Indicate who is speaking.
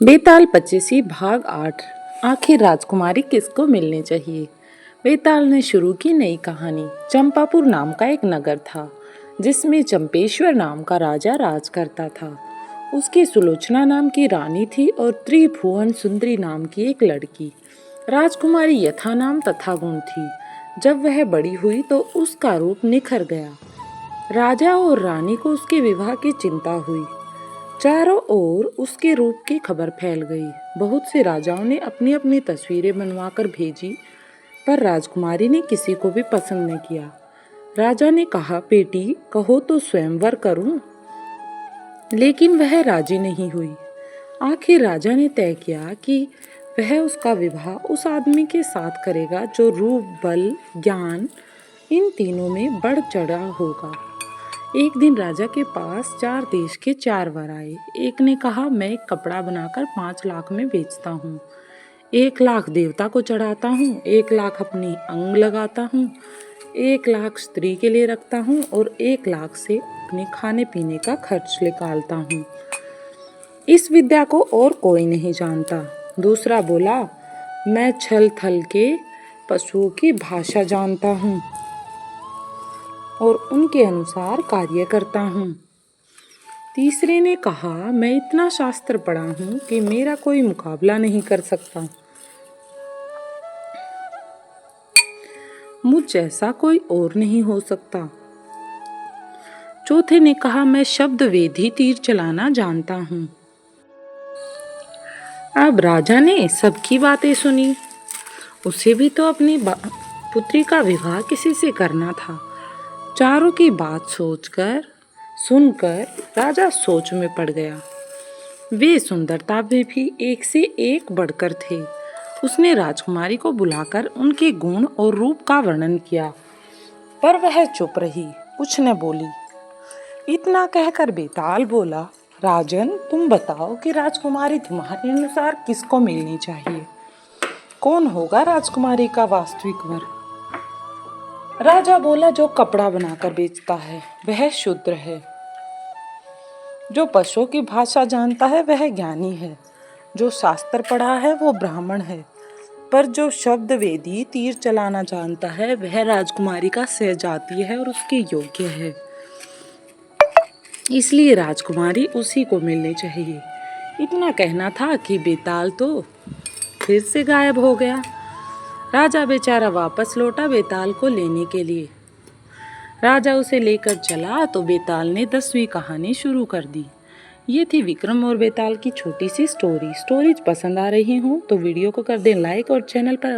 Speaker 1: बेताल पचीसी भाग 8। आखिर राजकुमारी किसको मिलनी चाहिए। बेताल ने शुरू की नई कहानी। चंपापुर नाम का एक नगर था जिसमें चंपेश्वर नाम का राजा राज करता था। उसकी सुलोचना नाम की रानी थी और त्रिभुवन सुंदरी नाम की एक लड़की। राजकुमारी यथा नाम तथा गुण थी। जब वह बड़ी हुई तो उसका रूप निखर गया। राजा और रानी को उसके विवाह की चिंता हुई। चारों ओर उसके रूप की खबर फैल गई। बहुत से राजाओं ने अपनी अपनी तस्वीरें बनवाकर भेजी, पर राजकुमारी ने किसी को भी पसंद नहीं किया। राजा ने कहा, बेटी कहो तो स्वयंवर करूं, लेकिन वह राजी नहीं हुई। आखिर राजा ने तय किया कि वह उसका विवाह उस आदमी के साथ करेगा जो रूप, बल, ज्ञान इन तीनों में बढ़ चढ़ा होगा। एक दिन राजा के पास 4 देश के 4 वर आए। एक ने कहा, मैं एक कपड़ा बनाकर 5 लाख में बेचता हूँ, 1 लाख देवता को चढ़ाता हूँ, 1 लाख अपनी अंग लगाता हूँ, 1 लाख स्त्री के लिए रखता हूँ और 1 लाख से अपने खाने पीने का खर्च निकालता हूँ। इस विद्या को और कोई नहीं जानता। दूसरा बोला, मैं छल थल के पशुओं की भाषा जानता हूँ और उनके अनुसार कार्य करता हूँ। तीसरे ने कहा, मैं इतना शास्त्र पढ़ा हूँ कि मेरा कोई मुकाबला नहीं कर सकता, मुझ जैसा कोई और नहीं हो सकता। चौथे ने कहा, मैं शब्द वेदी तीर चलाना जानता हूँ। अब राजा ने सबकी बातें सुनी। उसे भी तो अपनी पुत्री का विवाह किसी से करना था। चारों की बात सुनकर राजा सोच में पड़ गया। वे सुंदरता में भी एक से एक बढ़कर थे। उसने राजकुमारी को बुलाकर उनके गुण और रूप का वर्णन किया, पर वह चुप रही, कुछ न बोली। इतना कहकर बेताल बोला, राजन तुम बताओ कि राजकुमारी तुम्हारे अनुसार किसको मिलनी चाहिए। कौन होगा राजकुमारी का वास्तविक वर। राजा बोला, जो कपड़ा बनाकर बेचता है वह शूद्र है, जो पशुओं की भाषा जानता है वह ज्ञानी है, जो शास्त्र पढ़ा है वो ब्राह्मण है, पर जो शब्द वेदी तीर चलाना जानता है वह राजकुमारी का सहजातीय है और उसके योग्य है। इसलिए राजकुमारी उसी को मिलनी चाहिए। इतना कहना था कि बेताल तो फिर से गायब हो गया। राजा बेचारा वापस लौटा बेताल को लेने के लिए। राजा उसे लेकर चला तो बेताल ने 10वीं कहानी शुरू कर दी। ये थी विक्रम और बेताल की छोटी सी स्टोरीज पसंद आ रही हो तो वीडियो को कर दें लाइक और चैनल पर